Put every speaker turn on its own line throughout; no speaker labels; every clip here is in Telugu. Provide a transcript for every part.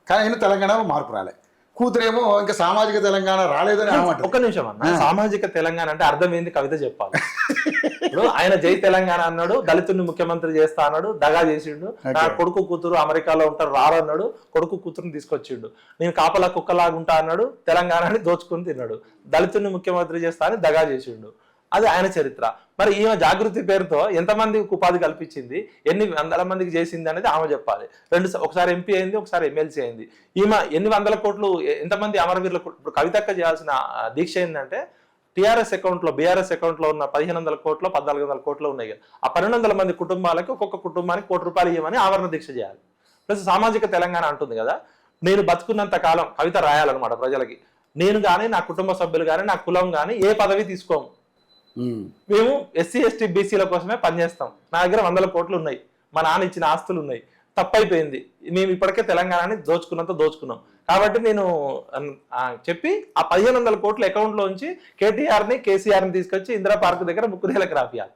కానీ ఆయన తెలంగాణలో మార్పు రాలే. కూతురేమో ఇంకా సామాజిక తెలంగాణ రాలేదని అనమాట.
ఒక్క నిమిషం అన్న, సామాజిక తెలంగాణ అంటే అర్థం ఏంది కవిత చెప్పాలి. ఇప్పుడు ఆయన జై తెలంగాణ అన్నాడు, దళితుడిని ముఖ్యమంత్రి చేస్తా అన్నాడు, దగా చేసిండు. నా కొడుకు కూతురు అమెరికాలో ఉంటారు రారన్నాడు, కొడుకు కూతురుని తీసుకొచ్చిండు. నేను కాపలా కుక్కలాగా ఉంటా అన్నాడు, తెలంగాణని దోచుకుని తిన్నాడు. దళితుడిని ముఖ్యమంత్రి చేస్తా అని దగా చేసిండు. అది ఆయన చరిత్ర. మరి ఈమె జాగృతి పేరుతో ఎంతమందికి ఉపాధి కల్పించింది, ఎన్ని వందల మందికి చేసింది అనేది ఆమె చెప్పాలి. ఒకసారి ఎంపీ అయింది, ఒకసారి ఎమ్మెల్సీ అయింది. ఈమె ఎన్ని వందల కోట్లు, ఎంతమంది అమరవీరుల. ఇప్పుడు కవితక్క చేయాల్సిన దీక్ష ఏంటంటే టీఆర్ఎస్ అకౌంట్లో, బీఆర్ఎస్ అకౌంట్లో ఉన్న 1500 కోట్లు 1400 కోట్లు ఉన్నాయి కదా, ఆ 1200 మంది కుటుంబాలకి ఒక్కొక్క కుటుంబానికి ₹1 ఇవ్వమని ఆవరణ దీక్ష చేయాలి. ప్లస్ సామాజిక తెలంగాణ అంటుంది కదా, నేను బతుకున్నంత కాలం కవిత రాయాలన్నమాట ప్రజలకి. నేను కానీ, నా కుటుంబ సభ్యులు కానీ, నా కులం కానీ ఏ పదవి తీసుకోము. మేము ఎస్సీ ఎస్టీ బీసీల కోసమే పనిచేస్తాం. నా దగ్గర 100 కోట్లు ఉన్నాయి, మా నాన్న ఇచ్చిన ఆస్తులు ఉన్నాయి, తప్పైపోయింది, మేము ఇప్పటికే తెలంగాణని దోచుకున్నాం. కాబట్టి నేను చెప్పి ఆ 1500 కోట్ల అకౌంట్లో ఉంచి కేటీఆర్ని కేసీఆర్ని తీసుకొచ్చి ఇందిరా పార్క్ దగ్గర ముక్కునేలకు రాపియాలి.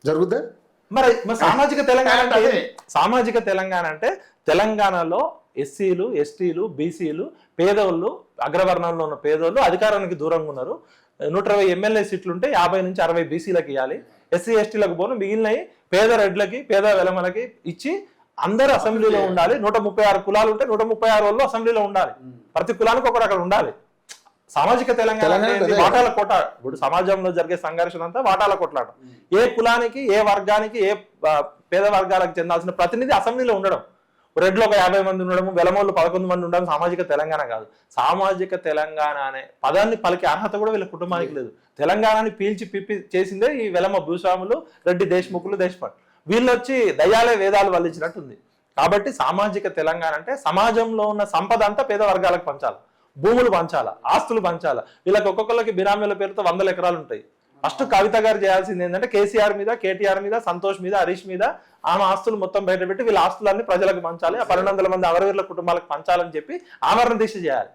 జరుగుద్దా?
మరి సామాజిక తెలంగాణ అంటే, సామాజిక తెలంగాణ అంటే తెలంగాణలో ఎస్సీలు, ఎస్టీలు, బీసీలు, పేదోళ్ళు, అగ్రవర్ణంలో ఉన్న పేదోళ్ళు అధికారానికి దూరంగా ఉన్నారు. 120 ఎమ్మెల్యే సీట్లు ఉంటే 50 నుంచి 60 బీసీలకు ఇవ్వాలి, ఎస్సీ ఎస్టీలకు పోను, మిగిలినవి పేద రెడ్లకి, పేద వెలమలకి ఇచ్చి అందరూ అసెంబ్లీలో ఉండాలి. 136 కులాలు ఉంటే 136 వాళ్ళు అసెంబ్లీలో ఉండాలి. ప్రతి కులానికి ఒకరు అక్కడ ఉండాలి. సామాజిక తెలంగాణ వాటాల కోట. ఇప్పుడు సమాజంలో జరిగే సంఘర్షణ అంతా వాటాల కొట్లాట. ఏ కులానికి, ఏ వర్గానికి, ఏ పేద వర్గాలకు చెందాల్సిన ప్రతినిధి అసెంబ్లీలో ఉండడం. రెడ్లో ఒక 50 మంది ఉండడం, వెలమోళ్ళు 11 మంది ఉండడం సామాజిక తెలంగాణ కాదు. సామాజిక తెలంగాణ అనే పదాన్ని పలికే అర్హత కూడా వీళ్ళ కుటుంబానికి లేదు. తెలంగాణని పీల్చి పిప్పి చేసిందే ఈ వెలమ భూస్వాములు, రెడ్డి దేశ్ముఖులు, దేశపాండ్. వీళ్ళు వచ్చి దయ్యాలే వేదాలు వల్లించినట్టుంది. కాబట్టి సామాజిక తెలంగాణ అంటే సమాజంలో ఉన్న సంపద అంతా పేద వర్గాలకు పంచాలి, భూములు పంచాలా, ఆస్తులు పంచాలా. వీళ్ళకి ఒక్కొక్కరికి బినామీల పేరుతో 100 ఎకరాలు ఉంటాయి. ఫస్ట్ కవిత గారు చేయాల్సింది ఏంటంటే కేసీఆర్ మీద, కేటీఆర్ మీద, సంతోష్ మీద, హరీష్ మీద ఆమె ఆస్తులు మొత్తం బయటపెట్టి వీళ్ళ ఆస్తులన్నీ ప్రజలకు పంచాలి, ఆ 1200 మంది అమరవీరుల కుటుంబాలకు పంచాలని చెప్పి ఆమరణ దీక్ష చేయాలి.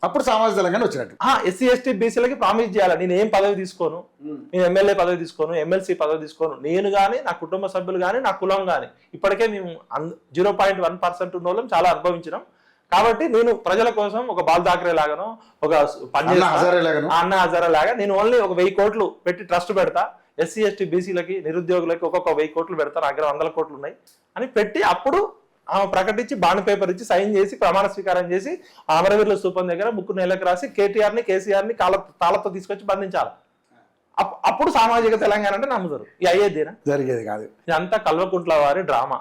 అప్పుడు సామాజిక తెలంగాణ వచ్చినట్టు.
ఎస్సీ ఎస్టీ బీసీలకి ప్రామిస్ చేయాలి, నేను ఏం పదవి తీసుకోను, నేను ఎమ్మెల్యే పదవి తీసుకోను, ఎమ్మెల్సీ పదవి తీసుకోను, నేను కానీ, నా కుటుంబ సభ్యులు కానీ, నా కులం కానీ. ఇప్పటికే మేము 0.1% ఉన్న వాళ్ళం చాలా అనుభవించినాం. కాబట్టి నేను ప్రజల కోసం ఒక బాల్ ఠాక్రే లాగానో, ఒక అన్నా హజారే లాగా నేను ఓన్లీ ఒక 1000 కోట్లు పెట్టి ట్రస్ట్ పెడతా, ఎస్సీ ఎస్టీ బీసీలకి, నిరుద్యోగులకి ఒక్కొక్క 1000 కోట్లు పెడతా, నా దగ్గర 100 కోట్లు ఉన్నాయి అని పెట్టి అప్పుడు ఆమె ప్రకటించి బాండ్ పేపర్ ఇచ్చి సైన్ చేసి ప్రమాణ స్వీకారం చేసి అమరవీరుల స్థూపం దగ్గర ముక్కు నేలకు రాసి కేటీఆర్ని కేసీఆర్ని తాళతో తీసుకొచ్చి బంధించాలి. అప్పుడు సామాజిక తెలంగాణ అంటే నమ్ముతారు. ఇది అయ్యేదేనా?
జరిగేది కాదు.
ఇదంతా కల్వకుంట్ల వారి డ్రామా.